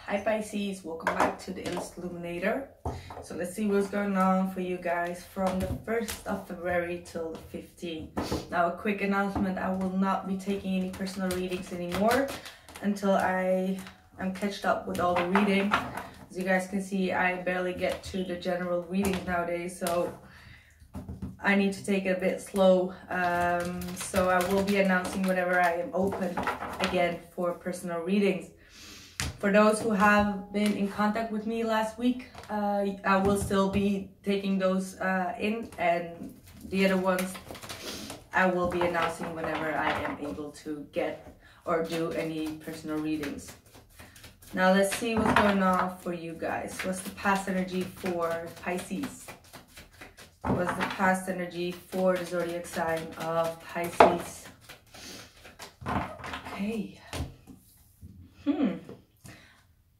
Hi Pisces, welcome back to the Illuminator. So let's see what's going on for you guys from the 1st of February till the 15th. Now a quick announcement, I will not be taking any personal readings anymore until I am catched up with all the reading. As you guys can see, I barely get to the general readings nowadays, so I need to take it a bit slow. So I will be announcing whenever I am open again for personal readings. For those who have been in contact with me last week, I will still be taking those in, and the other ones I will be announcing whenever I am able to get or do any personal readings. Now let's see what's going on for you guys. What's the past energy for Pisces? What's the past energy for the zodiac sign of Pisces? Okay.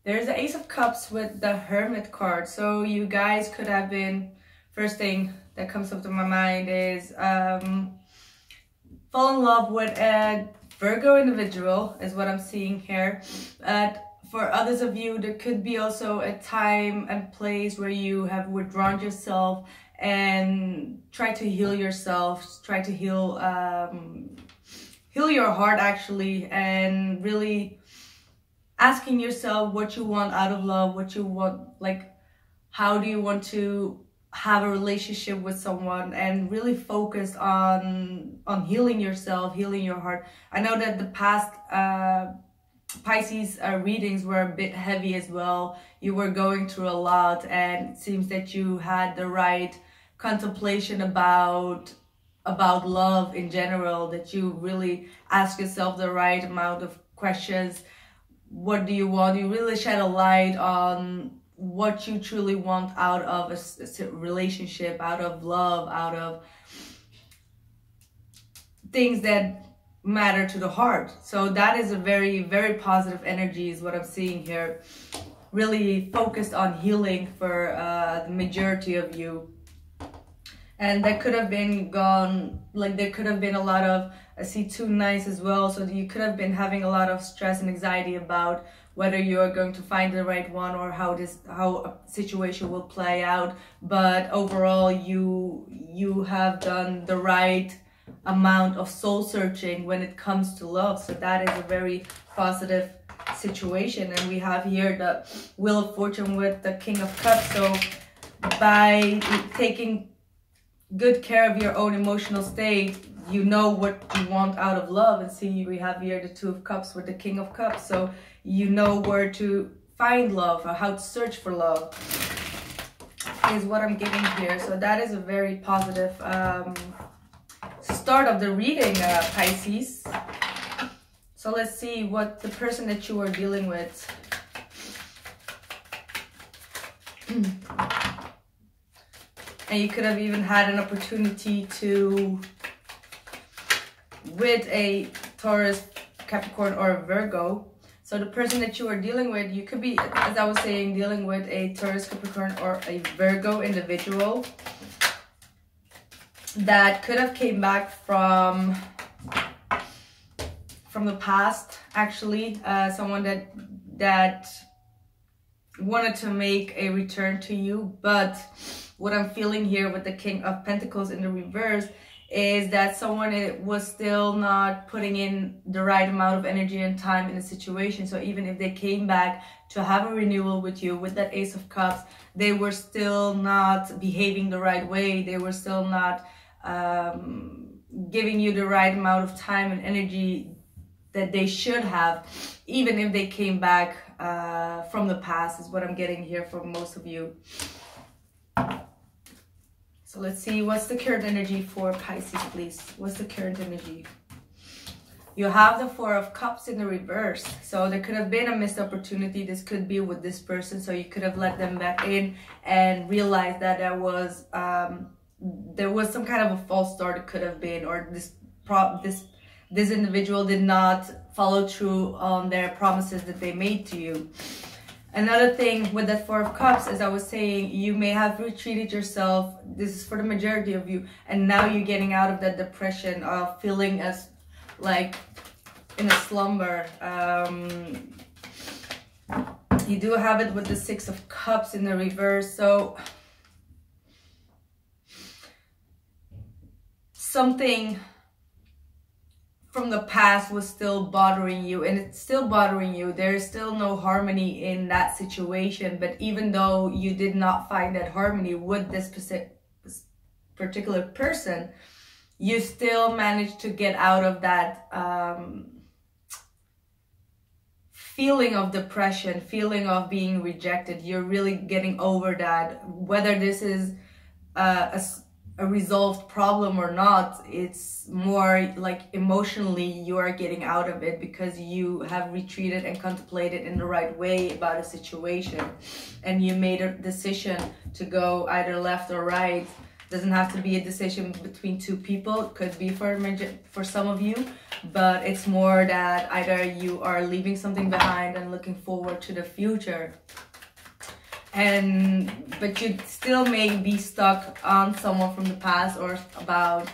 There's the Ace of Cups with the Hermit card. So you guys could have been, first thing that comes up to my mind is fall in love with a Virgo individual is what I'm seeing here. For others of you, there could be also a time and place where you have withdrawn yourself and try to heal yourself, try to heal your heart actually, and really asking yourself what you want out of love, what you want, like how do you want to have a relationship with someone, and really focus on healing yourself, healing your heart. I know that the past Pisces readings were a bit heavy as well. You were going through a lot, and it seems that you had the right contemplation about love in general, that you really ask yourself the right amount of questions. What do you want? You really shed a light on what you truly want out of a relationship, out of love, out of things that matter to the heart. So that is a very, very positive energy is what I'm seeing here. Really focused on healing for the majority of you. And that could have been gone, like there could have been a lot of, I see 2 9s as well, so you could have been having a lot of stress and anxiety about whether you're going to find the right one or how a situation will play out. But overall, you have done the right amount of soul searching when it comes to love. So that is a very positive situation. And we have here the Wheel of Fortune with the King of Cups. So by taking good care of your own emotional state, you know what you want out of love. And see, we have here the 2 of Cups with the King of Cups, so you know where to find love or how to search for love is what I'm getting here. So that is a very positive start of the reading, Pisces. So let's see what the person that you are dealing with and you could have even had an opportunity to, with a Taurus, Capricorn, or a Virgo. So the person that you are dealing with, you could be, as I was saying, dealing with a Taurus, Capricorn, or a Virgo individual that could have came back from the past, actually. Someone that wanted to make a return to you, but what I'm feeling here with the King of Pentacles in the reverse is that someone was still not putting in the right amount of energy and time in the situation. So even if they came back to have a renewal with you with that Ace of Cups, they were still not behaving the right way. They were still not giving you the right amount of time and energy that they should have, even if they came back from the past, is what I'm getting here for most of you. So let's see, what's the current energy for Pisces, please? What's the current energy? You have the 4 of Cups in the reverse. So there could have been a missed opportunity. This could be with this person. So you could have let them back in and realized that there was some kind of a false start. It could have been, or this individual did not follow through on their promises that they made to you. Another thing with that 4 of Cups, as I was saying, you may have retreated yourself. This is for the majority of you. And now you're getting out of that depression of feeling as like in a slumber. You do have it with the Six of Cups in the reverse. So something from the past was still bothering you, and it's still bothering you. There is still no harmony in that situation. But even though you did not find that harmony with this particular person, you still managed to get out of that feeling of depression, feeling of being rejected. You're really getting over that. Whether this is a resolved problem or not, it's more like emotionally you are getting out of it because you have retreated and contemplated in the right way about a situation, and you made a decision to go either left or right. Doesn't have to be a decision between two people. It could be for some of you, but it's more that either you are leaving something behind and looking forward to the future. But you still may be stuck on someone from the past, or about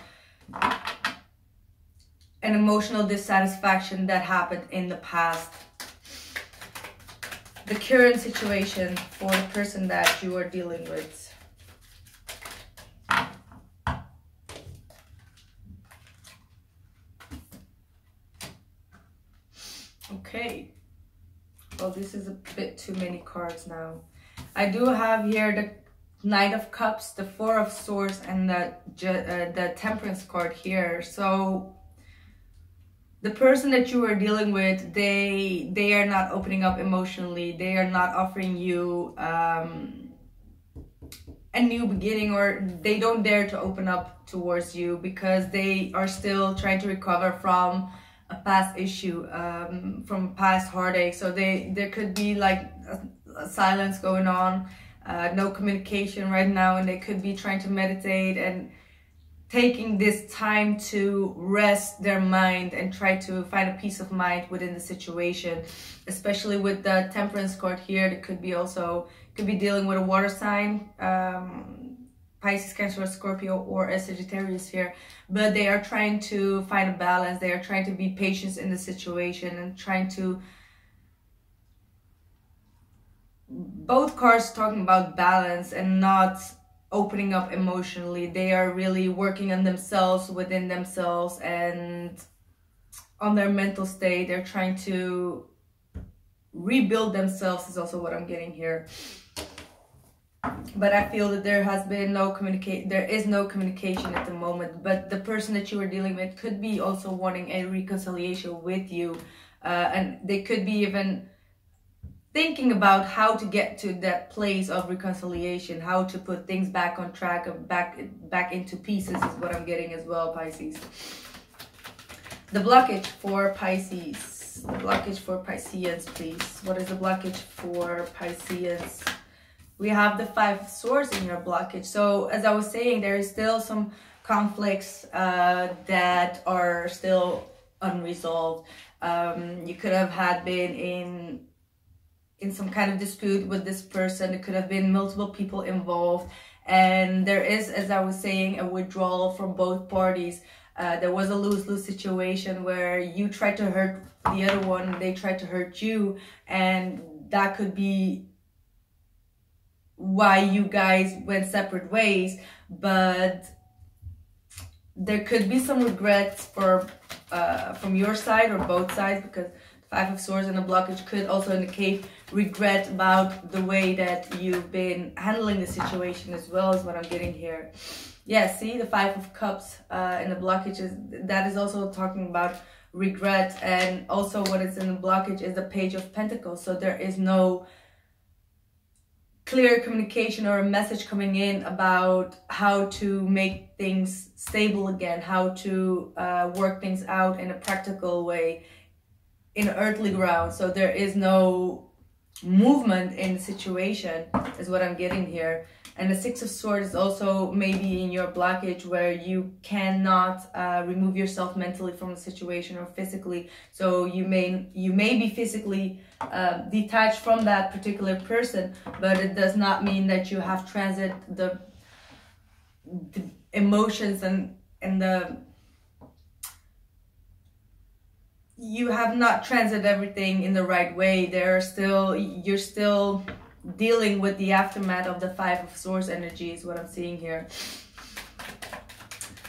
an emotional dissatisfaction that happened in the past. The current situation for the person that you are dealing with. Okay. Well, this is a bit too many cards now. I do have here the Knight of Cups, the Four of Swords, and the Temperance card here. So the person that you are dealing with, they are not opening up emotionally. They are not offering you a new beginning, or they don't dare to open up towards you because they are still trying to recover from a past issue, from past heartache. So there could be like a silence going on, no communication right now, and they could be trying to meditate and taking this time to rest their mind and try to find a peace of mind within the situation. Especially with the Temperance card here, it could be dealing with a water sign, Pisces, Cancer, Scorpio, or a Sagittarius here. But they are trying to find a balance. They are trying to be patient in the situation and trying to... Both cards talking about balance and not opening up emotionally. They are really working on themselves, within themselves, and on their mental state. They're trying to rebuild themselves is also what I'm getting here. But I feel that there has been there is no communication at the moment. But the person that you are dealing with could be also wanting a reconciliation with you. And they could be even thinking about how to get to that place of reconciliation, how to put things back on track, back into pieces is what I'm getting as well, Pisces. The blockage for Pisces. The blockage for Pisceans, please. What is the blockage for Pisceans? We have the Five of Swords in your blockage. So as I was saying, there is still some conflicts that are still unresolved. You could have been in some kind of dispute with this person. There could have been multiple people involved, and there is, as I was saying, a withdrawal from both parties. There was a lose-lose situation where you tried to hurt the other one, they tried to hurt you, and that could be why you guys went separate ways. But there could be some regrets from your side or both sides, because Five of Swords and the blockage could also indicate regret about the way that you've been handling the situation as well, as what I'm getting here. Yeah, see, the Five of Cups and the blockage that is also talking about regret. And also what is in the blockage is the Page of Pentacles. So there is no clear communication or a message coming in about how to make things stable again, how to work things out in a practical way, in earthly ground. So there is no movement in the situation is what I'm getting here. And the Six of Swords is also maybe in your blockage where you cannot remove yourself mentally from the situation or physically. So you may be physically detached from that particular person, but it does not mean that you have transit the emotions and the you have not transited everything in the right way. You're still dealing with the aftermath of the Five of Swords energy is what I'm seeing here.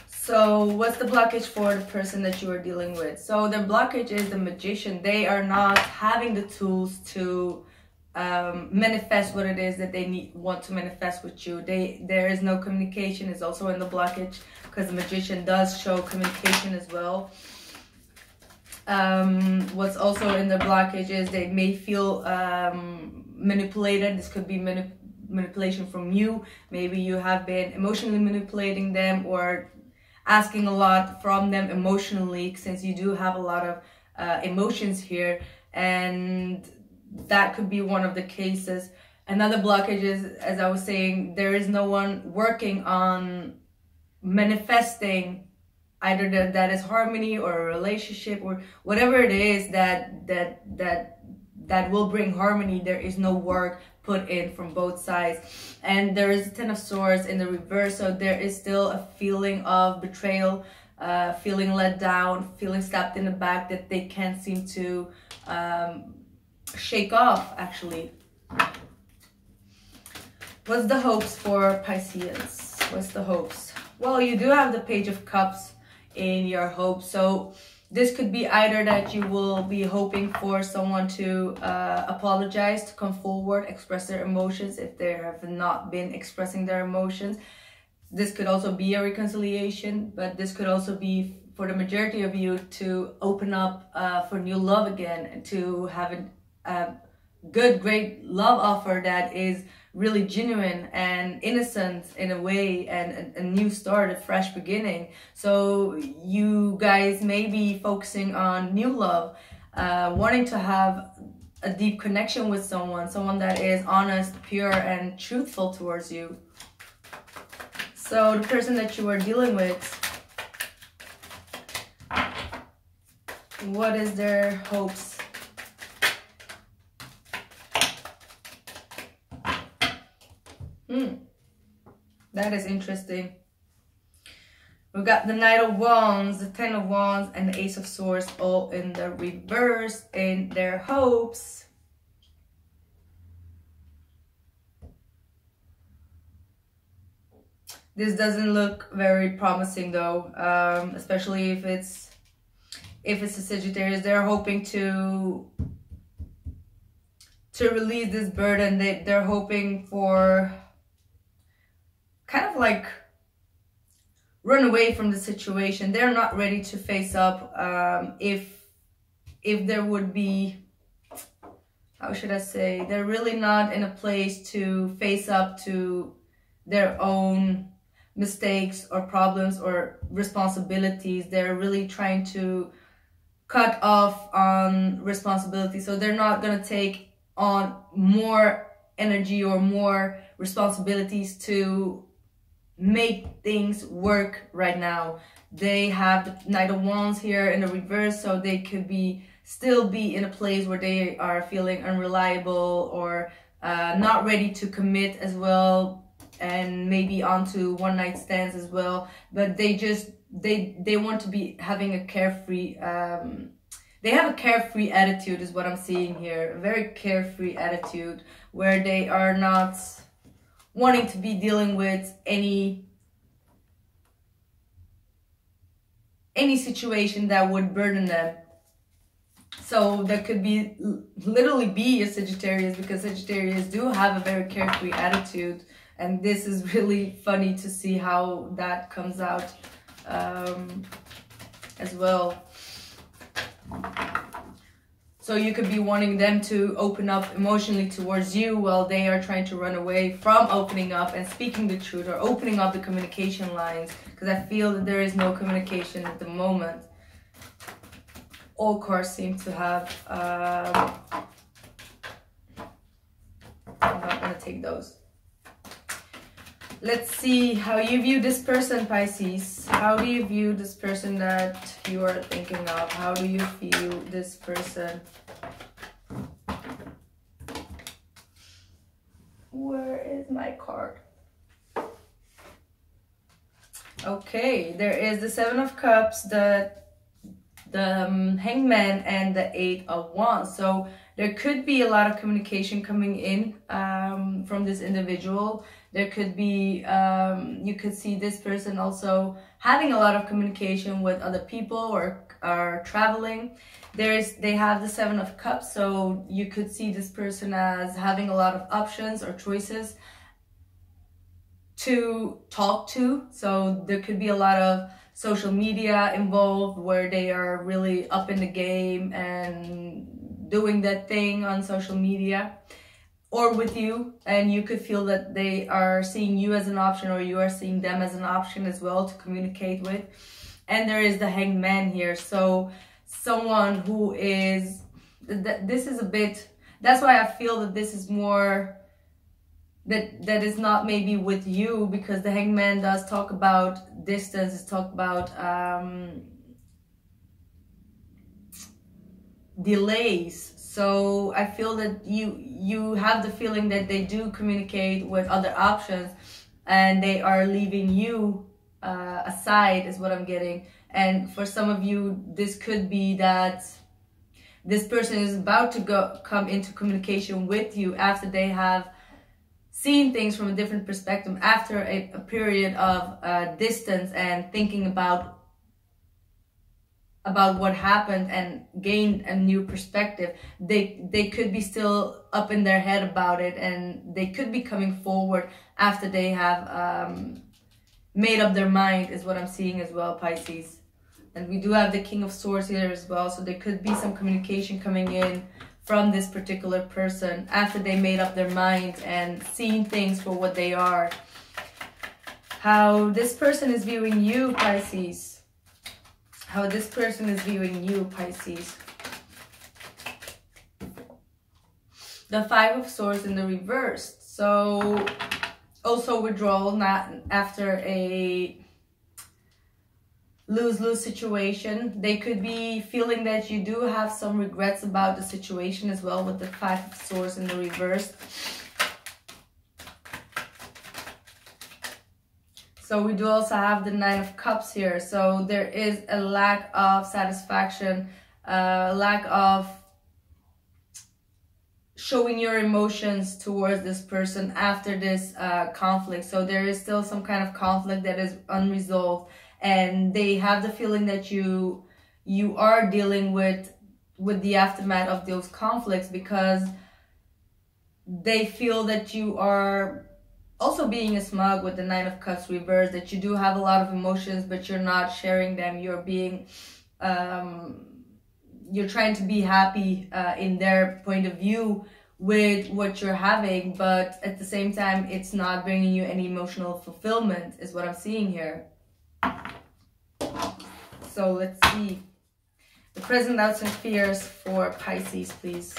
So what's the blockage for the person that you are dealing with? So the blockage is the Magician. They are not having the tools to manifest what it is that they want to manifest with you. There is no communication. Is also in the blockage, because the Magician does show communication as well. What's also in the blockage is they may feel manipulated. This could be manipulation from you. Maybe you have been emotionally manipulating them, or asking a lot from them emotionally, since you do have a lot of emotions here, and that could be one of the cases. Another blockage is, as I was saying, there is no one working on manifesting either that is harmony or a relationship or whatever it is that will bring harmony. There is no work put in from both sides, and there is a Ten of Swords in the reverse, so there is still a feeling of betrayal, feeling let down, feeling stabbed in the back that they can't seem to shake off, actually. What's the hopes for Pisces? What's the hopes? Well, you do have the Page of Cups in your hopes, so this could be either that you will be hoping for someone to apologize, to come forward, express their emotions if they have not been expressing their emotions. This could also be a reconciliation, but this could also be for the majority of you to open up for new love again, and to have a good, great love offer that is really genuine and innocent in a way, and a new start, a fresh beginning. So you guys may be focusing on new love, wanting to have a deep connection with someone that is honest, pure, and truthful towards you. So the person that you are dealing with, what is their hopes? That is interesting. We've got the Knight of Wands, the Ten of Wands, and the Ace of Swords all in the reverse in their hopes. This doesn't look very promising though, especially if it's a Sagittarius. They're hoping to release this burden. They're hoping for kind of like run away from the situation. They're not ready to face up. If there would be, how should I say, they're really not in a place to face up to their own mistakes or problems or responsibilities. They're really trying to cut off on responsibility, so they're not going to take on more energy or more responsibilities to make things work right now. They have the Knight of Wands here in the reverse, so they could still be in a place where they are feeling unreliable or not ready to commit as well, and maybe onto one night stands as well. But they want to be having a carefree they have a carefree attitude is what I'm seeing here. A very carefree attitude where they are not wanting to be dealing with any situation that would burden them. So that could be literally be a Sagittarius, because Sagittarius do have a very carefree attitude, and this is really funny to see how that comes out as well. So you could be wanting them to open up emotionally towards you while they are trying to run away from opening up and speaking the truth, or opening up the communication lines, because I feel that there is no communication at the moment. All cards seem to have I'm not going to take those. Let's see how you view this person, Pisces. How do you view this person that you are thinking of? How do you view this person? Where is my card? Okay, there is the Seven of Cups, the the Hangman and the 8 of Wands. So there could be a lot of communication coming in from this individual. There could be, you could see this person also having a lot of communication with other people or are traveling. They have the 7 of Cups, so you could see this person as having a lot of options or choices to talk to. So there could be a lot of social media involved where they are really up in the game and doing that thing on social media or with you, and you could feel that they are seeing you as an option or you are seeing them as an option as well to communicate with. And there is the Hangman here, so someone who is, this is a bit, that's why I feel that this is more, that is not maybe with you, because the Hangman does talk about distance, it's talk about delays. So I feel that you have the feeling that they do communicate with other options and they are leaving you aside is what I'm getting. And for some of you, this could be that this person is about to come into communication with you after they have seen things from a different perspective, after a period of distance and thinking about what happened and gained a new perspective. They could be still up in their head about it, and they could be coming forward after they have made up their mind is what I'm seeing as well, Pisces. And we do have the King of Swords here as well, so there could be some communication coming in from this particular person after they made up their mind and seen things for what they are. How this person is viewing you, Pisces. How this person is viewing you, Pisces. The 5 of Swords in the reverse. So also withdrawal, not after a lose-lose situation. They could be feeling that you do have some regrets about the situation as well, with the 5 of Swords in the reverse. So we do also have the 9 of Cups here. So there is a lack of satisfaction, lack of showing your emotions towards this person after this conflict. So there is still some kind of conflict that is unresolved, and they have the feeling that you are dealing with the aftermath of those conflicts, because they feel that you are also being a smug with the 9 of Cups reverse, that you do have a lot of emotions, but you're not sharing them. You're being, you're trying to be happy in their point of view with what you're having, but at the same time, it's not bringing you any emotional fulfillment, is what I'm seeing here. So let's see. The present doubts and fears for Pisces, please.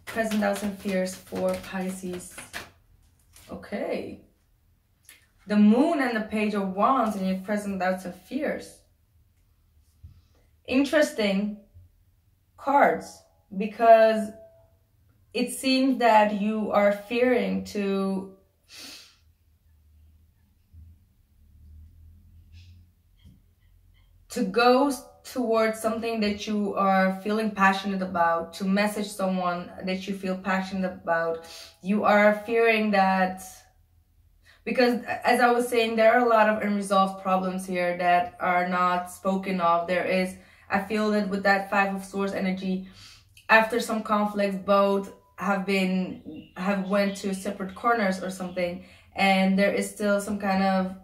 Present doubts and fears for Pisces. Okay. The Moon and the Page of Wands in your present doubts and fears. Interesting cards, because it seems that you are fearing to go towards something that you are feeling passionate about, to message someone that you feel passionate about. You are fearing that, because as I was saying, there are a lot of unresolved problems here that are not spoken of. There is, I feel that with that 5 of Swords energy, after some conflicts, both have went to separate corners or something, and there is still some kind of,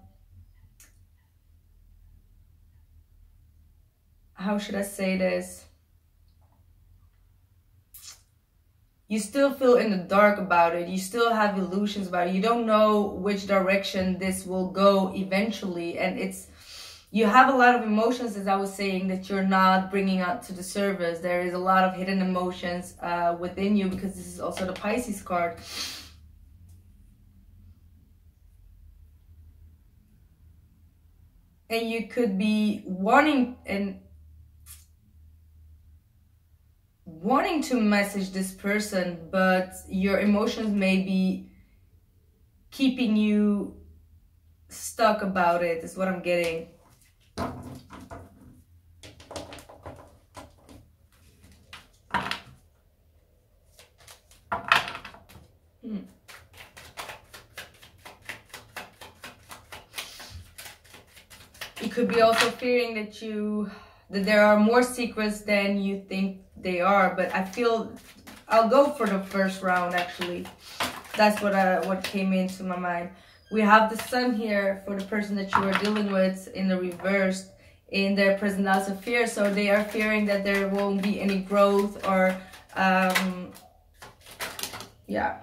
how should I say this? You still feel in the dark about it. You still have illusions about it. You don't know which direction this will go eventually. And you have a lot of emotions, as I was saying, that you're not bringing out to the surface. There is a lot of hidden emotions within you, because this is also the Pisces card. And you could be wanting to message this person, but your emotions may be keeping you stuck about it, is what I'm getting. could be also fearing that there are more secrets than you think they are. But I feel I'll go for the first round actually. That's what came into my mind. We have the Sun here for the person that you are dealing with in the reverse in their present house of fear. So they are fearing that there won't be any growth or yeah.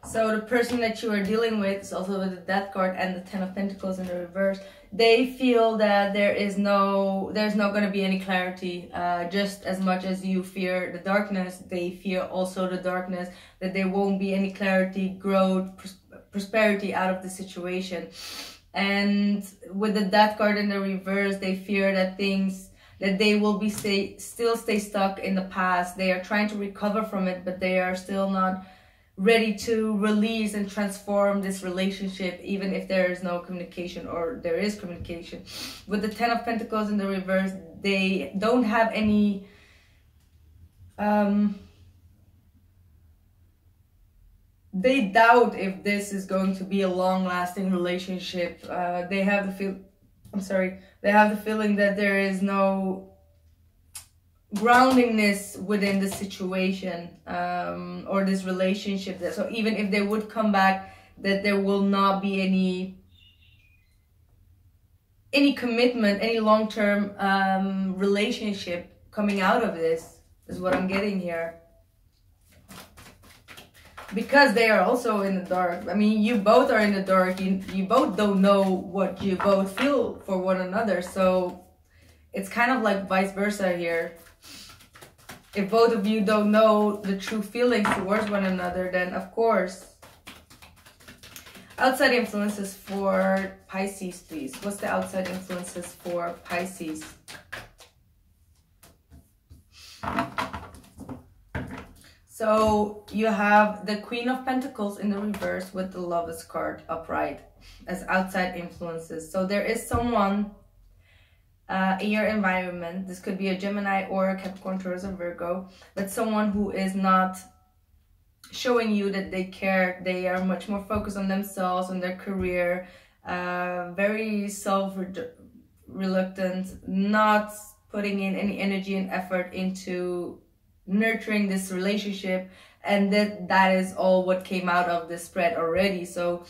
So the person that you are dealing with is also with the Death card and the Ten of Pentacles in the reverse. They feel that there's not going to be any clarity. Just as much as you fear the darkness, they fear also the darkness, that there won't be any clarity, growth, prosperity out of the situation. And with the Death card in the reverse, they fear that they will be still stay stuck in the past. They are trying to recover from it, but they are still not ready to release and transform this relationship, even if there is no communication or there is communication. With the Ten of Pentacles in the reverse, they don't have any they doubt if this is going to be a long-lasting relationship. They have the feeling that there is no groundingness within the situation or this relationship. So even if they would come back, that there will not be any commitment, any long-term relationship coming out of this, is what I'm getting here. Because they are also in the dark. I mean, you both are in the dark. You both don't know what you both feel for one another. So it's kind of like vice versa here. If both of you don't know the true feelings towards one another, then of course. Outside influences for Pisces, please. What's the outside influences for Pisces? So you have the Queen of Pentacles in the reverse with the Lovers card upright as outside influences. So there is someone in your environment. This could be a Gemini or a Capricorn, Taurus, or Virgo, but someone who is not showing you that they care. They are much more focused on themselves, on their career, very self-reluctant, not putting in any energy and effort into nurturing this relationship, and that is all what came out of this spread already. So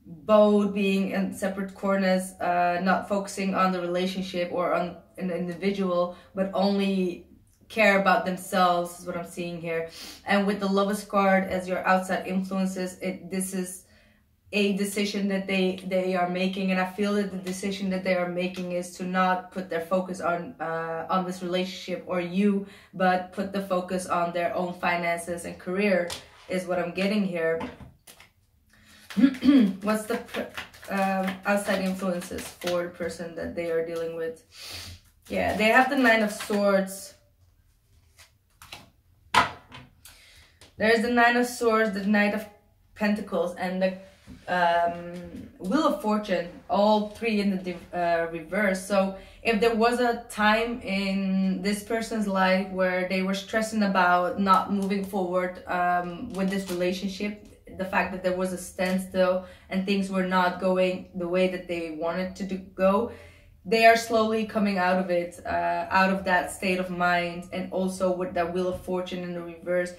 both being in separate corners, not focusing on the relationship or on an individual, but only care about themselves is what I'm seeing here. And with the Lovers card as your outside influences, this is a decision that they are making, and I feel that the decision that they are making is to not put their focus on this relationship or you, but put the focus on their own finances and career is what I'm getting here. What's the outside influences for the person that they are dealing with? Yeah, they have the Nine of Swords. There's the Nine of Swords, the Knight of Pentacles, and the Wheel of Fortune, all three in the reverse. So if there was a time in this person's life where they were stressing about not moving forward with this relationship, the fact that there was a standstill and things were not going the way that they wanted to go, they are slowly coming out of it, out of that state of mind. And also with that Wheel of Fortune in the reverse,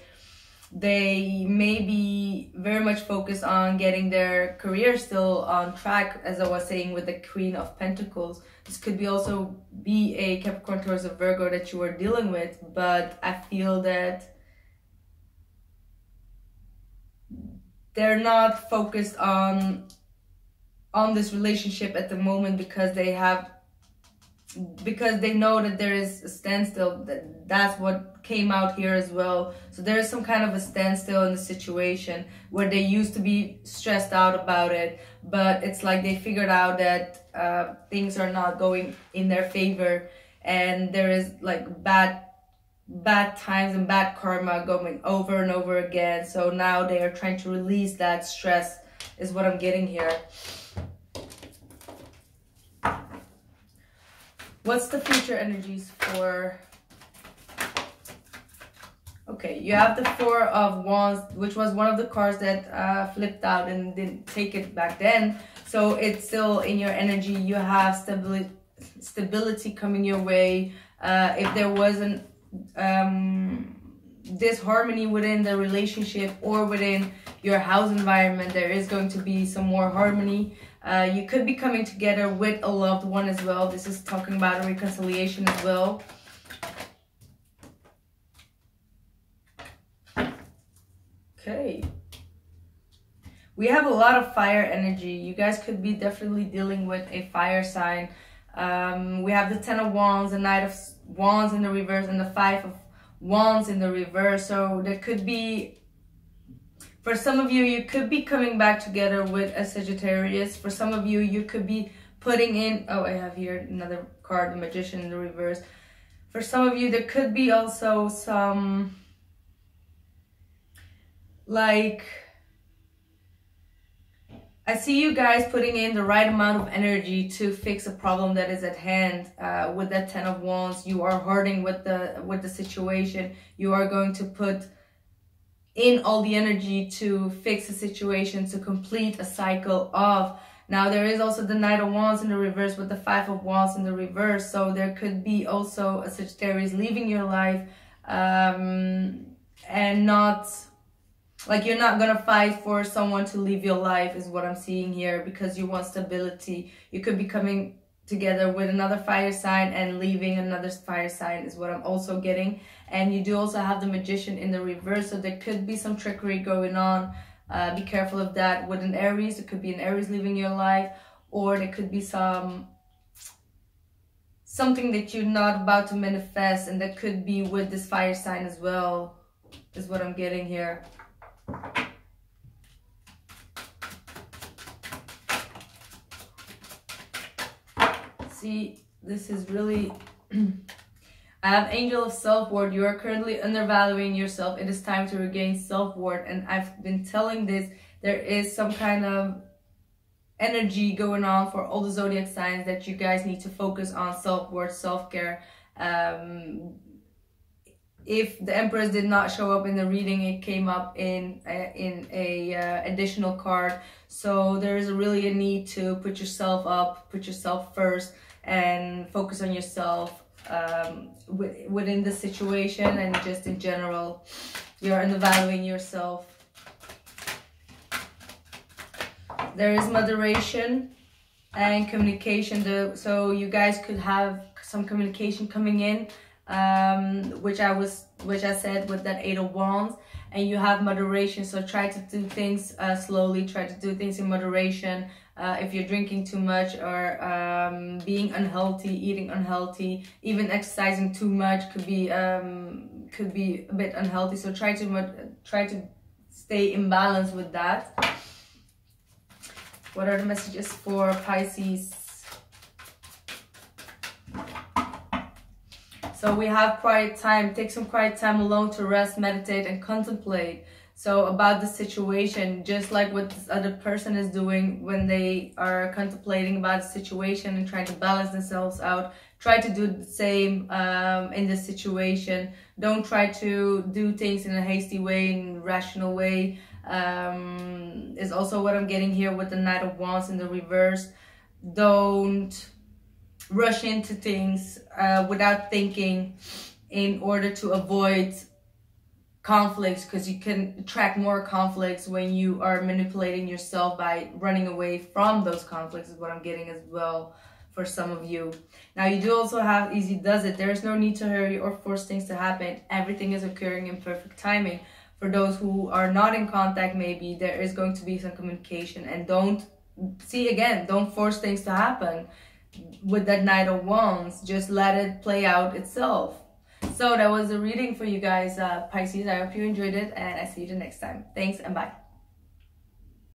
they may be very much focused on getting their career still on track, as I was saying with the Queen of Pentacles. This could be also be a Capricorn, Taurus, or Virgo that you are dealing with, but I feel that they're not focused on this relationship at the moment because they know that there is a standstill. That's what came out here as well. So there is some kind of a standstill in the situation where they used to be stressed out about it, but it's like they figured out that things are not going in their favor, and there is like bad times and bad karma going over and over again. So now they are trying to release that stress is what I'm getting here. What's the future energies for... Okay, you have the Four of Wands, which was one of the cards that flipped out and didn't take it back then. So it's still in your energy. You have stability coming your way. If there wasn't disharmony within the relationship or within your house environment, there is going to be some more harmony. You could be coming together with a loved one as well. This is talking about a reconciliation as well. Okay. We have a lot of fire energy. You guys could be definitely dealing with a fire sign. We have the 10 of Wands, the Knight of Wands in the reverse, and the 5 of Wands in the reverse. So there could be, for some of you, you could be coming back together with a Sagittarius. For some of you, you could be putting in, oh, I have here another card, the Magician in the reverse. For some of you, there could be also some, like, I see you guys putting in the right amount of energy to fix a problem that is at hand. With that 10 of Wands, you are hurting with the situation. You are going to put in all the energy to fix a situation, to complete a cycle of. Now there is also the Knight of Wands in the reverse with the 5 of Wands in the reverse. So there could be also a Sagittarius leaving your life, and not, like, you're not gonna fight for someone to leave your life is what I'm seeing here, because you want stability. You could be coming together with another fire sign and leaving another fire sign is what I'm also getting. And you do also have the Magician in the reverse, so there could be some trickery going on. Be careful of that. With an Aries, it could be an Aries leaving your life, or there could be something that you're not about to manifest, and that could be with this fire sign as well, is what I'm getting here. See, this is really I have Angel of Self-Worth. You are currently undervaluing yourself. It is time to regain self-worth. And I've been telling this, there is some kind of energy going on for all the zodiac signs that you guys need to focus on self-worth, self-care. If the Empress did not show up in the reading, it came up in a additional card. So there is really a need to put yourself up, put yourself first, and focus on yourself within the situation, and just in general. You're undervaluing yourself. There is moderation and communication. So you guys could have some communication coming in, which I said with that 8 of Wands, and you have moderation. So try to do things slowly, try to do things in moderation. If you're drinking too much, or being unhealthy, eating unhealthy, even exercising too much could be a bit unhealthy. So try to stay in balance with that. What are the messages for Pisces? So we have quiet time. Take some quiet time alone to rest, meditate, and contemplate. So about the situation, just like what this other person is doing when they are contemplating about the situation and trying to balance themselves out, try to do the same in this situation. Don't try to do things in a hasty way, in a rational way. Is also what I'm getting here with the Knight of Wands in the reverse. Don't rush into things without thinking, in order to avoid conflicts, because you can attract more conflicts when you are manipulating yourself by running away from those conflicts, is what I'm getting as well for some of you. Now you do also have Easy Does It. There is no need to hurry or force things to happen. Everything is occurring in perfect timing. For those who are not in contact, maybe there is going to be some communication, and don't force things to happen. With that Knight of Wands, just let it play out itself. So that was a reading for you guys, Pisces. I hope you enjoyed it, and I see you the next time. Thanks and bye.